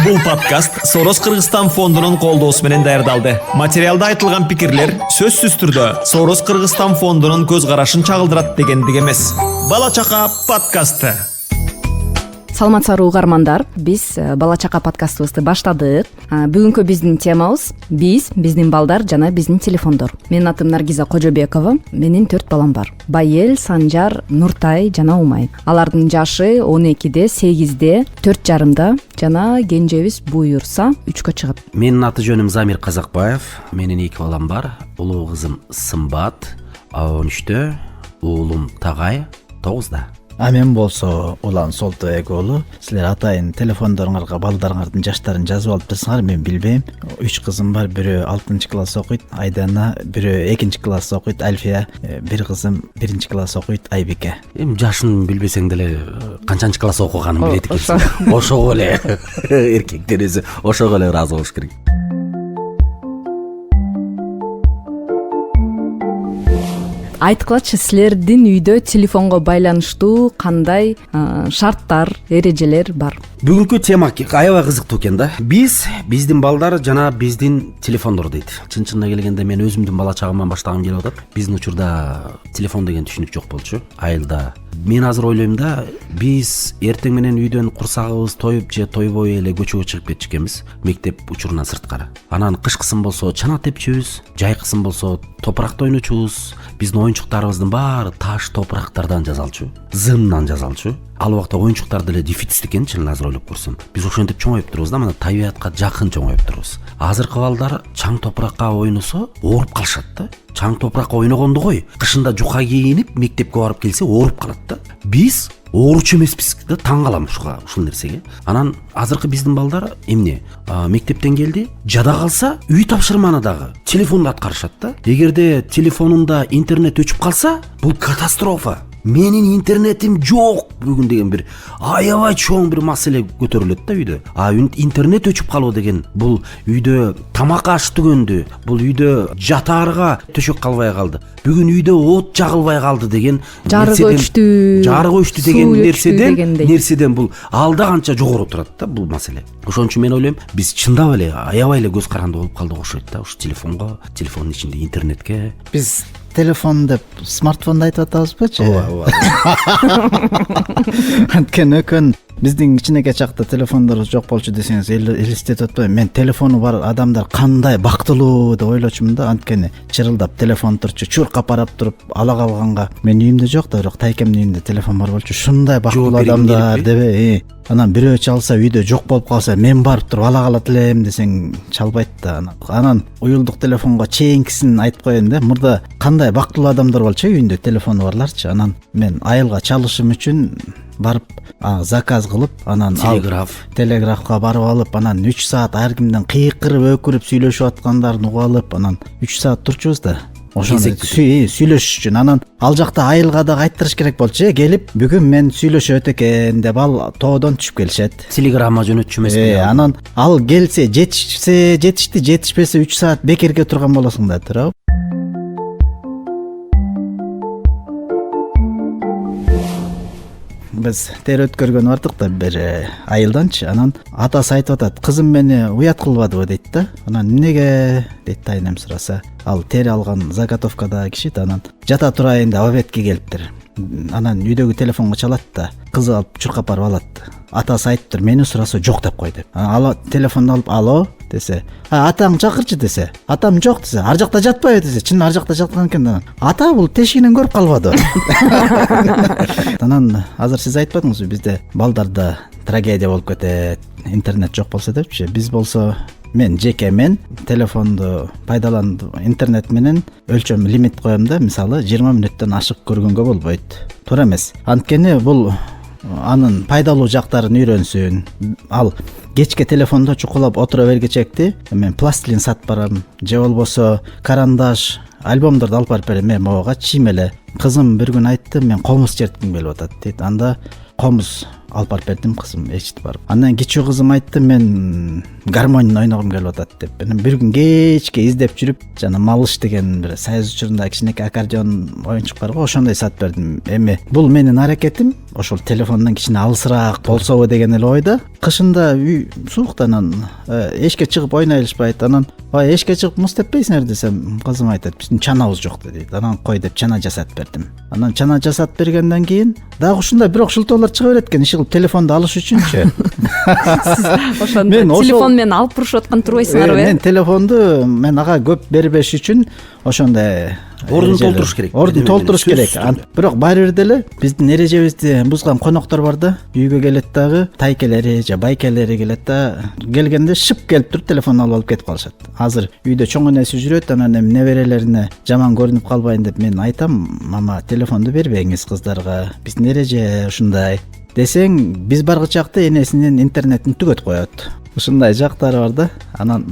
Бул подкаст Сорос Кыргызстан фондунун колдоосу менен даярдалды. Материалда айтылган пикирлер сөзсүз түрдө Сорос Кыргызстан фондунун көз карашын чагылдырат дегендик эмес. Бала чака подкасты. Саламатсыздарбы угармандар, биз Бала чака подкастыбызды баштадык. Бүгүнкү биздин темабыз биздин балдар жана биздин телефондор. Менин атым Наргиза Кожобекова, менин 4 балам бар. Байел, Санжар, Нуртай жана Умай. Алардын жашы 12де, 8де, 4,5да жана кенжебиз буюрса 3кө чыгат. Менин аты жөнүм Замир Казакбаев. Менин 2 балам бар. Улуу кызым Сымбат 13тө, уулум Тагай 9да. А мен болсо Улан Солтоек уулу. Силер атайын телефондоруңарга балдарыңардын жаштарын жазып алып турсуңар, мен билбейм. 3 кызым бар, бирөө 6-класс окуйт, Айдана, бирөө 2-класс окуйт, Альфия, бир кызым 1-класс окуйт, Айбике. Жашын билбесең деле канчанчы класс окуганын билет экенсиң. Ошого эле эркектер өзү ошого эле ыраазы болуш керек. Айткылачы, силердин үйдө телефонго байланыштуу кандай шарттар, эрежелер бар? Бүгүнкү тема аябай кызыктуу экен да. Биздин балдар жана биздин телефондор дейт. Чын-чынына келгенде мен өзүмдүн бала чагымдан баштагым келип атат. Биздин учурда телефон деген түшүнүк жок болчу. Айылда. Мен азыр ойлойм да, биз эртең менен үйдөн курсагыбыз тоюп же тойбой эле көчөгө чыгып кетчүкенбиз, мектеп учурунан сырткары. Анан кышкысын болсо чана тепчүбүз, жайкысын болсо топуракта ойночубуз. Биздин оюнчуктарыбыздын баары таш, топурактардан жасалчу, зымдан жасалчу. Ал убакта оюнчуктар деле дефицит экен, чын азыр ойлоп көрсөм. Биз ошентип чоңоюп турбуз да, мына табиятка жакын чоңоюп турбуз. Азыркы балдар чаң топуракка ойносо ооруп калышат да. Чаң топуракка ойногонду кой, кышында жука кийинип мектепке барып келсе ооруп калат да. Биз ооручу эмеспиз да, таң калам ушул нерсеге. Анан азыркы биздин балдар эмне? Мектептен келди, жада калса, үй тапшырманы дагы телефонду аткарышат да. Эгерде телефонунда интернет өчүп калса, бул катастрофа. Менин интернетим жок бүгүн деген бир аябай чоң бир маселе көтөрүлөт да үйдө. Интернет өчүп калуу деген бул үйдө тамак аш түгөндү, бул үйдө жатаарга төшөк калбай калды. Бүгүн үйдө от жагылбай калды деген жарык өчтү деген нерседен бул алда канча жогору турат да бул маселе. Ошон үчүн мен ойлойм, биз чындап эле аябай эле көз каранды болуп калдык окшойт да ушу телефонго, телефондун ичинде интернетке. Биз телефон деп смартфонду айтып атабызбычы? Ооба. Анткени өкөн биздин кичинекей чакта телефондорубуз жок болчу десеңиз элестетип атпайм. Мен телефону бар адамдар кандай бактылуу деп ойлочумун да. Анткени чырылдап телефон турчу, чуркап карап туруп ала калганга. Менин үйүмдө жок да, бирок тайкемдин үйүндө телефон бар болчу. Ушундай бактылуу адамдар дебей. Анан бирөө чалса, үйдө жок болуп калса, мен барып туруп ала калат элем десең чалбайт да. Анан уюлдук телефонго чейинкисин айтып коеюн да. Мурда кандай бактылуу адамдар болчу үйүндө телефону барларчы. Анан мен айылга чалышым үчүн барып заказ кылып, анан телеграфка барып алып, анан 3 саат ар кимден кыйкырып өкүрүп сүйлөшүп аткандарын угуп алып, анан 3 саат турчубуз да. Ошону сүйлөшүш үчүн. Анан ал жакта айылга да кайттырыш керек болчу. Келип, бүгүн мен сүйлөшөт экен деп ал тоодон түшүп келишет. Телеграмма жөнөтчү эмеспи? Анан ал келсе, жетишти, жетишпесе 3 саат бекерге турган болосуң да, туурабы? Биз тер өткөргөн бардык да бир айылданчы. Анан атасы айтып атат, кызым мени уят кылбадыбы дейт да. Анан эмнеге дейт айнем сураса, ал тер алган заготовкадагы киши да. Анан жата турайын деп обедке келиптир. Анан үйдөгү телефонго чалат да, кызы алып чуркап барып алат. Атасы айтыптыр, мени сураса жок деп кой деп. Ала телефонду алып, алло десе, атаң чакырчы десе, атам жок десе, ар жакта жатпайбы десе, чын ар жакта жаткан экен. Ата бул тешигинен көрүп калбады. Анан азыр сиз айтпадыңызбы, бизде балдарда трагедия болуп кетет, интернет жок болсо депчи. Биз болсо мен телефонду пайдаланып интернет менен өлчөм лимит коем да, мисалы 20 мүнөттөн ашык көргөнгө болбойт. Туура эмес. Анткени бул анын пайдалуу жактарын үйрөнсүн. Ал кечке телефондо чукулап отура бергечекти мен пластилин сатып барам, же болбосо карандаш, альбомдорду алып барып берем. Мен могуга чим эле. Кызым бир күн айтты, мен комуз чертким келип атат дейт. Анда комуз алып барып бердим кызым эчитип барып. Андан кичүү кызым айтты, мен гармонь ойногум келип атат деп. Бир күн кечке издеп жүрүп, жана малыш деген бир союз учурунда кичинекей аккордеон оюнчук бар го, ошондой сатып бердим. Эми бул менин аракетим ошол телефондон кичине алысыраак болсобу деген эле ойда. кышында үй суук, анан эшикке чыгып ойной алышпайт. Анан ой, эшикке чыгып муз теппейсиңер десем, кызым айтат, биздин чанабыз жок дейт. Анан кой деп чана жасатып бердим. Анан чана жасатып бергенден кийин дагы ушундай бирок шылтоолор чыга берет экен, иши кылып телефонду алыш үчүнчү. Ошондо телефон менен алып бурушуп аткан турбайсыңарбы? Мен телефонду мен ага көп бербеш үчүн ошондой ордун толтуруш керек. Ордун толтуруш керек. Бирок баары бир деле биздин эрежебизди бузган коноктор бар да. Үйгө келет дагы тайкелери же байкелери келет да. Келгенде шып келип туруп телефон алып кетип калышат. Азыр үйдө чоң энеси жүрөт, анан эми неберелерине жаман көрүнүп калбайын деп мен айтам, мама телефонду бербеңиз кыздарга. Биздин эреже ушундай десең, биз баргы чакта энесинин интернетин түгөт коет. Ушундай жактары бар да. Анан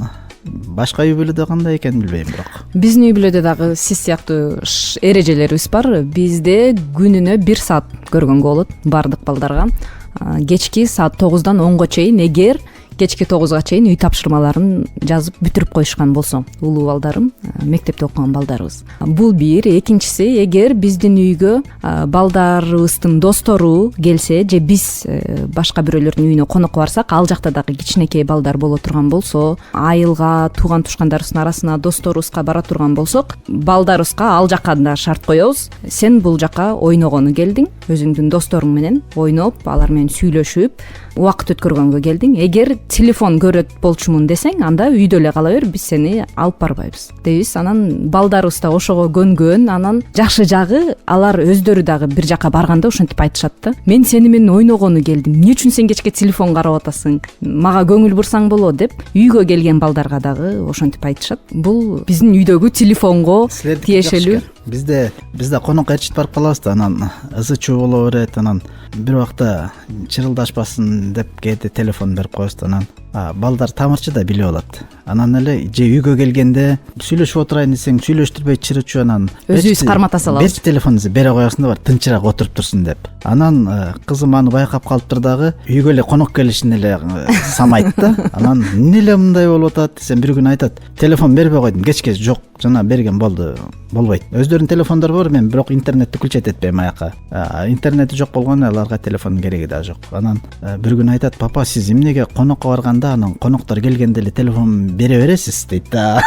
башка үй бүлөдө кандай экенин билбейм бирок. Биздин үй бүлөдө дагы сиз сыяктуу эрежелерибиз бар. Бизде күнүнө 1 саат көргөнгө болот бардык балдарга. Кечки саат 9-дан 10-го чейин, эгер кечки 9-га чейин үй тапшырмаларын жазып бүтүрүп коюшкан болсо, улуу балдарым, мектепте окуган балдарыбыз. Бул бир. Экинчиси, эгер биздин үйгө балдарыбыздын достору келсе же биз башка бирөөлөрдүн үйүнө конокко барсак, ал жакта дагы кичинекей балдар боло турган болсо, айылга, тууган тушкандарыбыздын арасына, досторубузга бара турган болсок, балдарыбызга ал жакка да шарт коебуз. Сен бул жакка ойногону келдиң, өзүңдүн досторуң менен ойноп, алар менен сүйлөшүп, убакыт өткөргөнгө келдиң. Эгер телефон көрөт болчумун десең, анда үйдө эле кала бер, биз сени алып барбайбыз дейбиз. Анан балдарыбыз да ошого көнгөн. Анан жакшы жагы, алар өздөрү дагы бир жака барганда ошентип айтышат да: мен сени менен ойногону келдим, эмне үчүн сен кечке телефон карап атасың, мага көңүл бурсаң болот деп үйгө келген балдарга дагы ошентип айтышат. Бул биздин үйдөгү телефонго тиешелүү. Бизде конок ээрчит барып калабыз да, анан ызы чуу боло берет. Анан бир убакта чырылдашпасын деп кээде телефон берип коебуз. Анан балдар тамырчы да билип алат. Анан эле же үйгө келгенде сүйлөшүп отурайын десең, сүйлөштүрбөй чырычу, анан өзүбүз кармата салабыз. Бер телефонуңду бере коесуң да бар, тынчыраак отуруп турсун деп. Анан кызым аны байкап калыптыр дагы, үйгө эле конок келишин эле самайт да. Анан эмне эле мындай болуп атат десем, бир күнү айтат: телефон бербей койдум, кечке жок, жана берген болду, болбойт. Өздөрүнүн телефондору бар, мен бирок интернетти күлчөт этпейм аяка. Интернети жок болгону аларга телефондун кереги да жок. Анан бир күнү айтат: папа, сиз эмнеге конокко барганда анан коноктор келгенде эле телефон бере бересиз дейт да.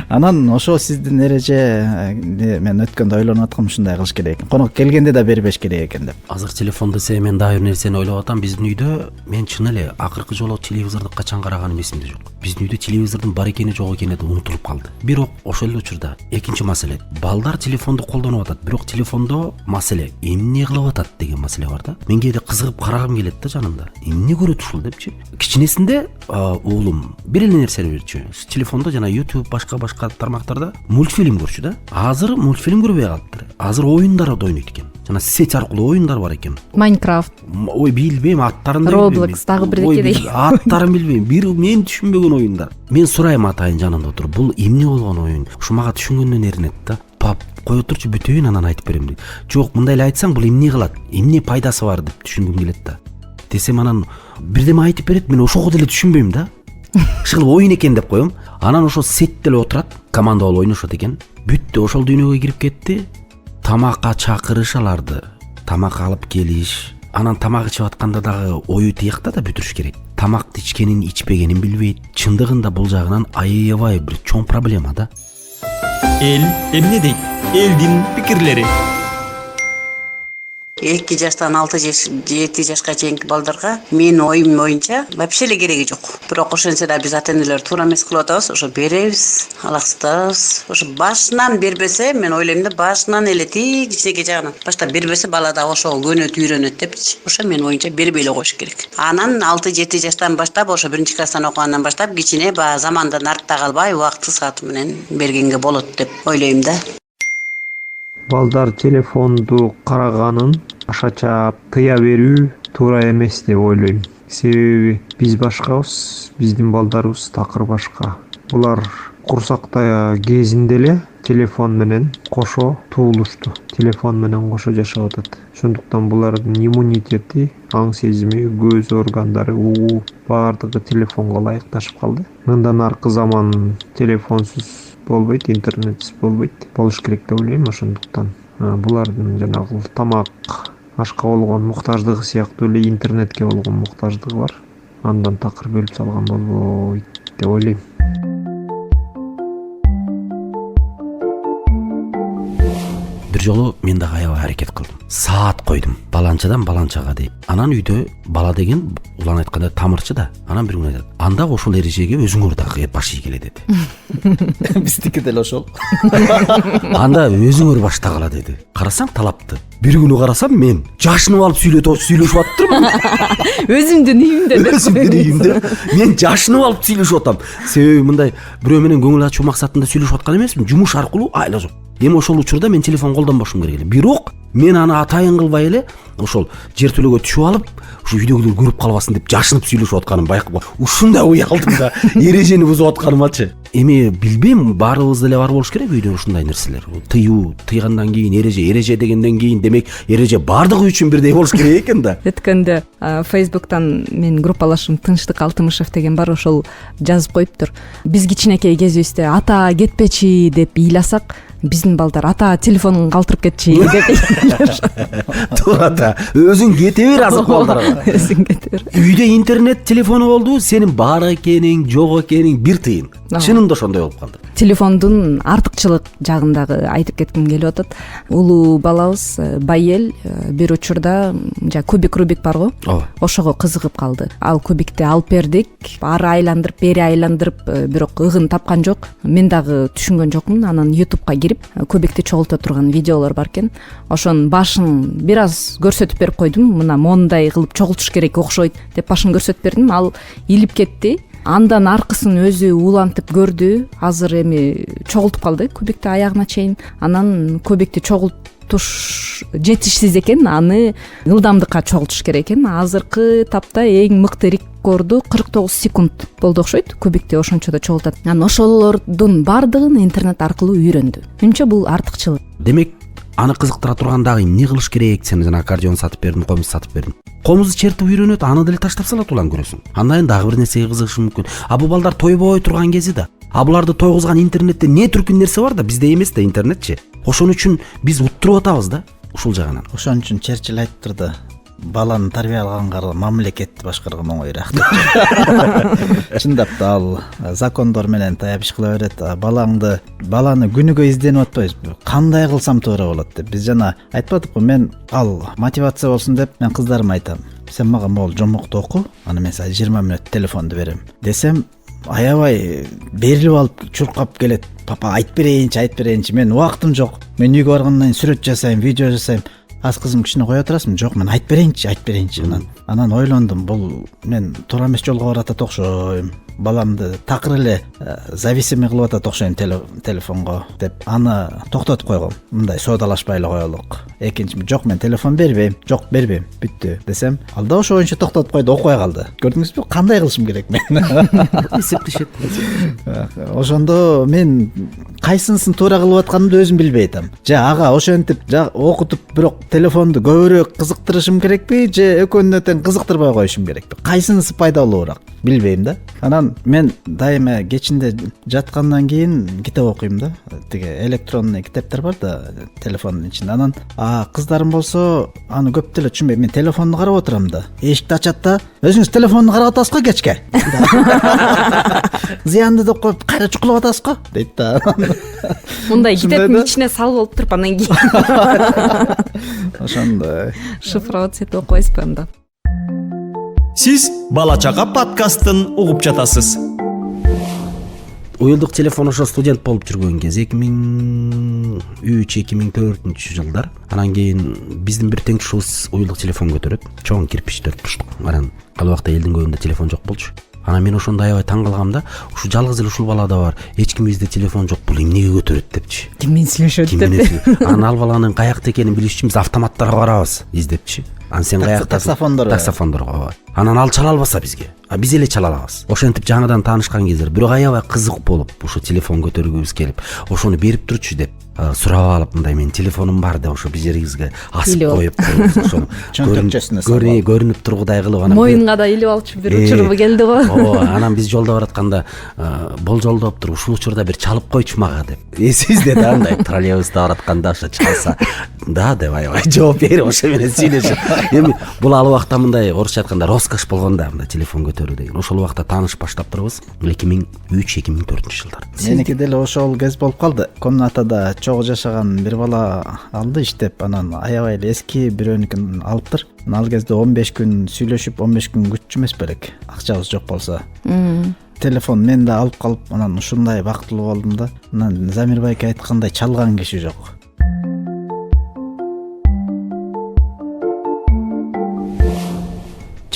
Анан ошо сиздин эреже, мен өткөндө ойлонуп аткам, ушундай кылыш керек экен. Конок келгенде да бербеш керек экен деп. Азыр телефон десе, мен дагы бир нерсени ойлоп атам. Биздин үйдө мен чын эле акыркы жолу телевизорду качан караганым эсимде жок. Биздин үйдө телевизордун бар экени жок экени да унутулуп калды. Бирок ошол эле учурда экинчи маселе, балдар телефонду колдонуп атат, бирок телефондо маселе эмне кылып атат деген маселе бар да. Мен кээде кызыгып карагым келет да жанымда. Эмне көрөт ушул депчи. Кичинесинде уулум бир эле нерсени берчү. Телефондо жана YouTube башка тармактарда мультфильм көрчү да. Азыр мультфильм көрбөй калыптыр. Азыр оюндарды ойнойт экен. Жана сеть аркылуу оюндар бар экен. Майнкрафт. Ой, билбейм, аттарын да билбейм. Roblox дагы бирдеке дейт. Аттарын билбейм. Бир мен түшүнбөгөн оюндар. Мен сурайм атайын жанында отуруп, бул эмне болгон оюн? Ушу мага түшүнгөндөн эринет да. Пап, кое турчу бүтөйүн, анан айтып берем дейт. Жок, мындай эле айтсаң бул эмне кылат? Эмне пайдасы бар деп түшүнгүм келет да. Десем анан бирдеме айтып берет, мен ошого деле түшүнбөйм да. Шыл оюн экен деп коем. Анан ошо сетте эле отурат, команда болуп ойношот экен. Бүттү, ошол дүйнөгө кирип кетти. Тамакка чакырыш аларды. Тамак алып келиш. Анан тамак ичип атканда дагы ою тиякта да бүтүрүш керек. Тамакты ичкенин, ичпегенин билбейт. Чындыгында бул жагынан аябай бир чоң проблема да. Эл эмне дейт? Элдин пикирлери. 2 жаштан 6-7 жашка чейинки балдарга менин оюм боюнча вообще эле кереги жок. Бирок ошентсе да биз ата энелер туура эмес кылып атабыз, ошо беребиз, алаксытабыз. Ошо башынан бербесе, мен ойлойм да, башынан эле кичинекей жагынан баштап бербесе, бала да ошого көнөт, үйрөнөт депчи. Ошо менин оюмча бербей эле коюш керек. Анан 6-7 жаштан баштап, ошо 1-класстан окугандан баштап кичине баягы замандан артта калбай, убакыты сааты менен бергенге болот деп ойлойм да. Балдар телефонду караганын ашача тыя берүү туура эмес деп ойлойм. Себеби биз башкабыз, биздин балдарыбыз такыр башка. Булар курсакта кезинде эле телефон менен кошо туулушту. Телефон менен кошо жашап атат. Ошондуктан булардын иммунитети, аң сезими, көз органдары, угуу баардыгы телефонго ылайыкташып калды. Мындан аркы заман телефонсуз болбойт, интернетсиз болбойт. Болуш керек деп ойлойм. Ошондуктан булардын жанагы тамак ашка болгон муктаждыгы сыяктуу эле интернетке болгон муктаждыгы бар. Андан такыр бөлүп салган болбойт деп ойлойм. Бир жолу мен дагы аябай аракет кылдым. Саат койдум. Баланчадан баланчага дейт. Анан үйдө бала деген улан айтканда тамырчы да. Анан бир күнү айтат. Анда ошол эрежеге өзүңөр дагы башый келе деди. биздики деле ошол. Анда өзүңөр баштагыла деди. Карасаң талапты. Бир күнү карасам мен жашынып алып сүйлөшүп атырмын. өзүмдүн үйүмдө Өзүмдүн үйүмдө мен жашынып алып сүйлөшүп атам. Себеби мындай бирөө менен көңүл ачуу максатында сүйлөшүп аткан эмесмин. Жумуш аркылуу айла жок. Эми ошол учурда мен телефон колдонбошум керек эле. Бирок мен аны атайын кылбай эле ошол жертөлөгө түшүп алып, ушу үйдөгүлөр көрүп калбасын деп жашынып сүйлөшүп атканым байкап ушундай ой алдым да. Эрежени бузуп атканымачы. Эми билбейм, баарыбызда эле бар болуш керек үйдө ушундай нерселер. Тыйгандан кийин эреже дегенден кийин демек эреже баардыгы үчүн бирдей болуш керек экен да. Өткөндө Facebook'тан менин группалашым Тынчтык Алтымышев деген бар, ошол жазып коюптур. Биз кичинекей кезибизде ата кетпечи деп ыйласак, биздин балдар ата телефонун калтырып кетчи деп. Туура да. Өзүң кете бер азык балдарга. Өзүң кете бер. Үйдө интернет телефону болду, сенин бар экениң, жок экениң бир тыйын. Чынында ошондой болуп калды. Телефондун артыкчылык жагын дагы айтып кетким келип атат. Улуу балабыз Байел бир учурда кубик барго, ошого кызыгып калды. Ал кубикти алып бердик, ары айландырып, бери айландырып, бирок ыгын тапкан жок. Мен дагы түшүнгөн жокмун. Анан YouTube'га кирип, кубикти чогулта турган видеолор бар экен. Ошонун башын бир аз көрсөтүп берип койдум. Мына мондай кылып чогултуш керек окшойт деп башын көрсөтүп бердим. Ал илип кетти. Андан аркысын өзү улантып көрдү. Азыр эми чогултуп калды кубикти аягына чейин. Анан кубикти чогултуш жетишсиз экен, аны ылдамдыкка чогултуш керек экен. Азыркы тапта эң мыкты рекорду 49 секунд болду окшойт. Кубикти ошончодо чогултат. Анан ошолордун баардыгын интернет аркылуу үйрөндү. Менимче бул артыкчылык. Демек аны кызыктыра турган дагы эмне кылыш керек? Сен жана аккордеон сатып бердим, комуз сатып бердим. Комузду чертип үйрөнөт, аны деле таштап салат улан көрөсүң. Андан дагы бир нерсеге кызыгышы мүмкүн. А бул балдар тойбой турган кези да. А буларды тойгузган интернетте не түркүн нерсе бар да, бизде эмес да интернетчи. Ошон үчүн биз уттуруп атабыз да ушул жагынан. Ошон үчүн Черчилль айтыптыр, баланы тарбия алганга мамлекетти башкарган оңоюраак. Чындап да ал закондор менен таяп иш кыла берет. Баланы күнүгө изденип атпайбыз. Кандай кылсам туура болот деп. Биз жана айтпадыкпы, мен ал мотивация болсун деп мен кыздарыма айтам. Сен мага могул жомокту оку, аны мен сага 20 мүнөт телефонду берем десем, аябай берилип алып чуркап келет. Папа айтып берейинчи, мен убактым жок. Мен үйгө баргандан кийин сүрөт жасайм, видео жасайм. Аз кызым кичине кое турасың? Жок, мен айтып берейинчи. Анан ойлондум, бул мен туура эмес жолго баратат окшойм. Баламды такыр эле зависимый кылып атат окшойм телефонго деп аны токтотуп койгом. Мындай соодалашпай эле коелук. Экинчи, жок, мен телефон бербейм. Жок, бербейм. Бүттү десем, ал да ошо боюнча токтотуп койду, окубай калды. Көрдүңүзбү? Кандай кылышым керек мен? Эсептешет. Ошондо мен кайсынысын туура кылып атканымды өзүм билбей атам. Ага ошентип окутуп, бирок телефонду көбүрөөк кызыктырышым керекпи, же экөөнүнө тең кызыктырбай коюшум керекпи? Кайсынысы пайдалуураак? Билбейм да. Анан мен дайыма кечинде жаткандан кийин китеп окуйм да. Тиги электронный китептер бар да телефондун ичинде. Анан кыздарым болсо аны көп деле түшүнбөйм. Мен телефонду карап отурам да. Эшикти ачат да, өзүңүз телефонду карап атасыз го кечке. Зыянды деп коюп, кайра чукулап атасыз го дейт да. Мындай китептин ичине салып алып туруп анан кийин ошондой шифровать этип окуйсузбу анда? Сиз Бала Чака подкастын угуп жатасыз. Уюлдук телефон ошо студент болуп жүргөн кез 2003-2004 жылдар. Анан кийин биздин бир теңдешибиз уюлдук телефон көтөрөт. Чоң кирпичтер туштук. Анан ал убакта элдин көбүндө телефон жок болчу. Анан мен ошондо аябай таң калгам да, ушу жалгыз эле ушул балада бар, эч ким бизде телефон жок, бул эмнеге көтөрөт депчи. Ким менен сүйлөшөт деп. Анан ал баланын каякта экенин билиш үчүн биз автоматтарга барабыз издепчи. анан сен каяктасың? таксофондор. Таксофондорго, ооба. Анан ал чала албаса бизге, биз эле чала алабыз. Ошентип жаңыдан таанышкан кездер бирок аябай кызык болуп, ушу телефон көтөргүбүз келип, ошону берип турчу деп сурап алып, мындай менин телефонум бар деп ошо биз жерибизге асып коюп, ошону чөнтөкчөсүнө көрүнүп тургудай кылып анан моюнга да илип алчу бир учуру келди го. ооба, анан биз жолдо баратканда болжолдоп туруп ушул учурда бир чалып койчу мага деп. Эсибизде да андай троллейбуста баратканда ошо чалса да деп аябай жооп берип ошо менен сүйлөшүп. Эми бул ал убакта мындай орусча айтканда роскош болгон да, мындай телефон көтөрүү деген. Ошол убакта таанышып баштап турбуз 2003-2004 жылдар. Меники деле ошол кез болуп калды. Комнатада чогуу жашаган бир бала алды иштеп, анан аябай эле эски бирөөнүкүн алыптыр. Ал кезде 15 күн сүйлөшүп, 15 күн күтчү эмес белек. Акчабыз жок болсо. Телефон мен да алып калып, анан ушундай бактылуу болдум да. Анан Замир байке айткандай чалган киши жок.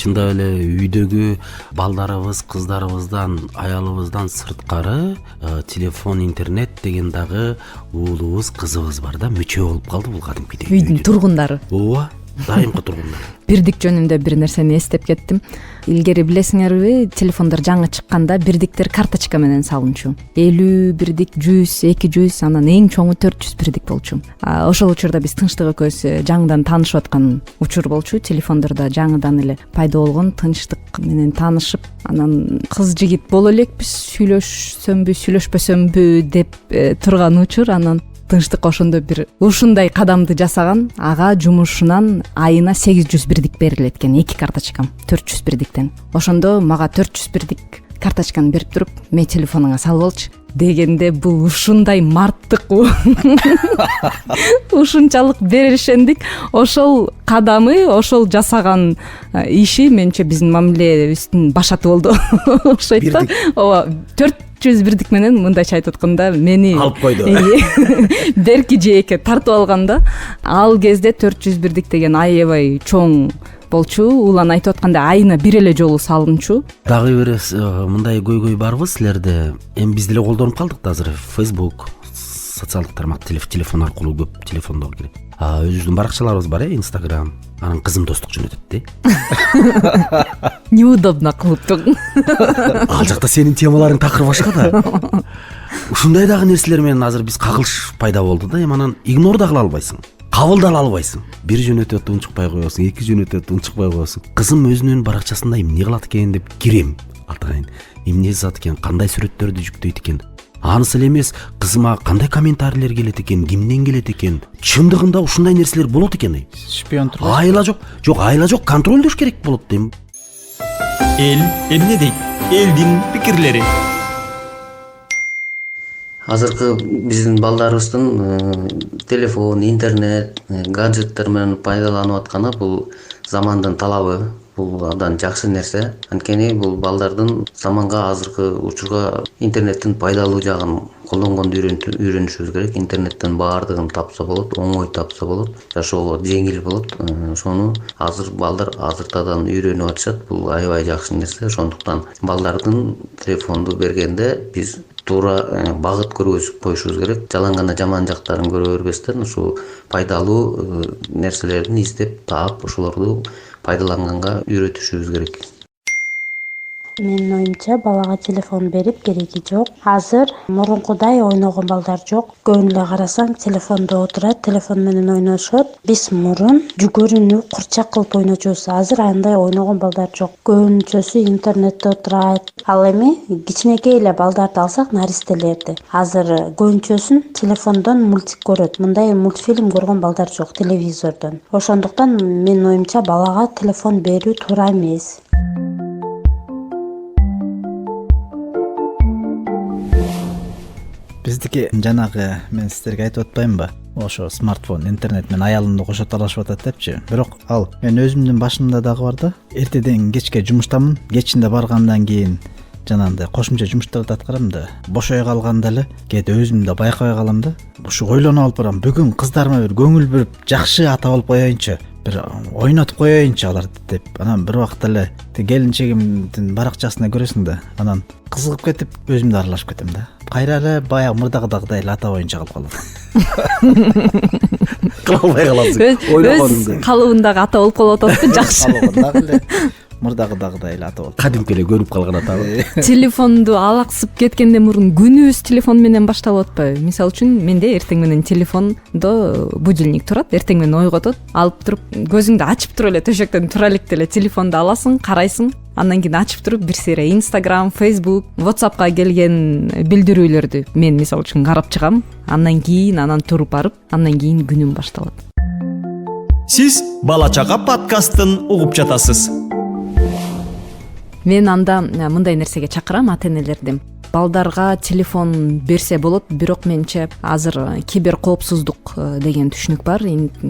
Чындап эле үйдөгү балдарыбыз, кыздарыбыздан, аялыбыздан сырткары телефон, интернет деген дагы уулубуз, кызыбыз бар да, мүчө болуп калды бул кадимкидей. Үйдүн тургундары. Ооба, дайымкы тургундар. Бирдик жөнүндө бир нерсени эстеп кеттим. Илгери билесиңерби, телефондор жаңы чыкканда бирдиктер карточка менен салынчу. 50 бирдик, 100, 200, анан эң чоңу 400 бирдик болчу. Ошол учурда биз Тынчтык экөөбүз жаңыдан таанышып аткан учур болчу. Телефондордо жаңыдан эле пайда болгон, Тынчтык менен таанышып, анан кыз жигит боло элекпиз, сүйлөшсөмбү, сүйлөшпөсөмбү деп турган учур. Анан Тынчтык ошондо бир ушундай кадамды жасаган, ага жумушунан айына 800 бирдик берилет экен, 2 карточкам 400 бирдиктен. Ошондо мага 400 бирдик карточканы берип туруп, "Мен телефонуңа салып алчы" дегенде бул ушундай марттык ушунчалык беришендик. Ошол кадамы, ошол жасаган иши менче биздин мамилебиздин башаты болду. Окшойт да. Ооба, 400 бирдик менен мындайча айтып атканда мени алып койду. Берки жээкке тартып алганда, ал кезде 400 бирдик деген аябай чоң болчу. Улан айтып атканда айына бир эле жолу салынчу. Дагы бир мындай көйгөй барбы силерде? Эми биз деле колдонуп калдык да азыр Facebook, социалдык тармак, телефон аркылуу көп телефондор керек. Өзүбүздүн баракчаларыбыз бар, Instagram. Анан кызым достук жөнөтөт де. Неудобно кылыптыр. Ал жакта сенин темаларың такыр башка да. Ушундай дагы нерселер менен азыр биз кагылыш пайда болду да. Эми анан игнор да кыла албайсың. Кабыл да ала албайсың. Бир жөнөтөт, унчукпай коесуң, 2 жөнөтөт, унчукпай коесуң. Кызым өзүнүн баракчасында эмне кылат экен деп кирем. Атайын эмне жазат экен, кандай сүрөттөрдү жүктөйт экен. Анысы эле эмес, кызыма кандай комментарийлер келет экен, кимден келет экен. Чындыгында ушундай нерселер болот экен. Шпион турбайбы? Айла жок. Жок, айла жок, контролдош керек болот дейм. Эл эмне дейт? Элдин пикирлери. Азыркы биздин балдарыбыздын телефон, интернет, гаджеттер менен пайдаланып атканы бул замандын талабы. Бул абдан жакшы нерсе. Анткени бул балдардын заманга, азыркы учурга интернеттин пайдалуу жагын колдонгонду үйрөнүшүбүз керек. Интернеттен баардыгын тапса болот, оңой тапса болот, жашоого жеңил болот. Ошону азыр балдар азыртадан үйрөнүп атышат. Бул аябай жакшы нерсе. Ошондуктан балдардын телефонду бергенде биз туура багыт көргөзүп коюшубуз керек. Жалаң гана жаман жактарын көрө бербестен, ушу пайдалуу нерселерин издеп таап, ошолорду пайдаланганга үйрөтүшүбүз керек. Менин оюмча балага телефон берип кереги жок. Азыр мурункудай ойногон балдар жок. Көбүн эле карасаң телефондо отурат, телефон менен ойношот. Биз мурун жүгөрүнү курчак кылып ойночубуз. Азыр андай ойногон балдар жок. Көбүнчөсү интернетте отурат. Ал эми кичинекей эле балдарды алсак, наристелерди. Азыр көбүнчөсүн телефондон мультик көрөт. Мындай мультфильм көргөн балдар жок телевизордон. Ошондуктан менин оюмча балага телефон берүү туура эмес. Биздики жанагы мен сиздерге айтып атпаймынбы? Ошо смартфон, интернет менен аялымды кошото алышып атат депчи. Бирок ал мен өзүмдүн башымда дагы бар да. Эртеден кечке жумуштамын, кечинде баргандан кийин жанагындай кошумча жумуштарды аткарам да. Бошой калганда эле кээде өзүм да байкабай калам да. Ушу ойлонуп алып барам. Бүгүн кыздарыма бир көңүл бөлүп, жакшы ата болуп коеюнчу, бир ойнотуп коеюнчу аларды деп. Анан бир убакта эле келинчегимдин баракчасына көрөсүң да. Анан кызыгып кетип, өзүм да аралашып кетем да. Кайра эле баягы мурдагыдагыдай эле ата боюнча калып калат. кыла албай каласың өз ойлогонуңду. калыбындагы ата болуп калып атат жакшы. Калыбындагы эле мурдагыдагыдай эле ата болуп. Кадимки эле көнүп калган атабы. Телефонду алаксып кеткенден мурун күнүбүз телефон менен башталып атпайбы? Мисалы үчүн менде эртең менен телефондо будильник турат, эртең менен ойготот, алып туруп көзүңдү ачып туруп эле төшөктөн тура электе эле телефонду аласың, карайсың, андан кийин ачып туруп бир сыйра Instagram, Facebook, WhatsAppка келген билдирүүлөрдү мен мисалы үчүн карап чыгам, андан туруп барып, андан кийин күнүм башталат. Сиз Бала Чака подкастын угуп жатасыз. Мен анда мындай нерсеге чакырам ата энелерди. Балдарга телефон берсе болот, бирок менче азыр кибер коопсуздук деген түшүнүк бар.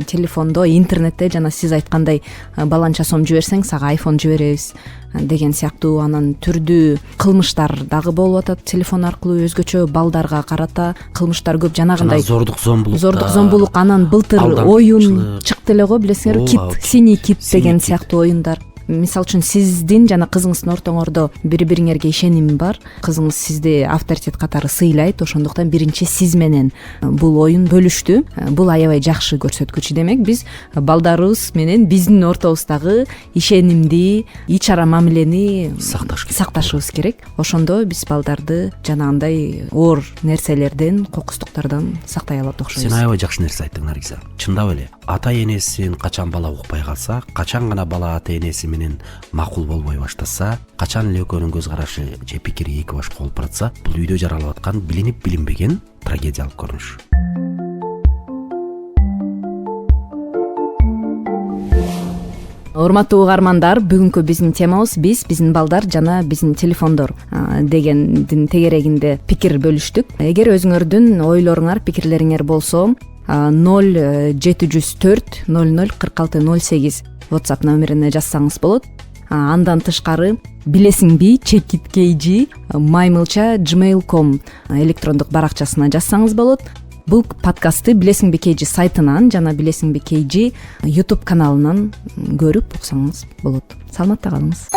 Телефондо, интернетте жана сиз айткандай баланча сом жиберсең сага iPhone жиберебиз деген сыяктуу анан түрдүү кылмыштар дагы болуп атат. Телефон аркылуу өзгөчө балдарга карата кылмыштар көп. Жанагындай зордук зомбулук, анан былтыр оюн чыкты эле го, билесиңерби, кит, синий кит деген сыяктуу оюндар. Мисалы үчүн сиздин жана кызыңыздын ортоңордо бири-бириңерге ишеним бар. Кызыңыз сизди авторитет катары сыйлайт, ошондуктан биринчи сиз менен бул оюн бөлүштү. Бул аябай жакшы көрсөткүч. Демек биз балдарыбыз менен биздин ортобуздагы ишенимди, ич ара мамилени сакташыбыз керек. Ошондо биз балдарды жанагындай оор нерселерден, кокустуктардан сактай алат окшойбуз. Сен аябай жакшы нерсе айттың, Наргиза. Чындап эле. Ата энесин качан бала укпай калса, качан гана бала ата энеси менен макул болбой баштаса, качан эле экөөнүн көз карашы же пикири эки башка болуп баратса, бул үйдө жаралып аткан билинип билинбеген трагедиялык көрүнүш. Урматтуу угармандар, бүгүнкү биздин темабыз биздин балдар жана биздин телефондор дегендин тегерегинде пикир бөлүштүк. Эгер өзүңөрдүн ойлоруңар, пикирлериңер болсо 0704 004608 WhatsApp номерине жазсаңыз болот. Андан тышкары билесиңби chekitKG@gmail.com электрондук баракчасына жазсаңыз болот. Бул подкастты Билесиңби KG сайтынан жана Билесиңби KG YouTube каналынан көрүп уксаңыз болот. Саламатта калыңыз.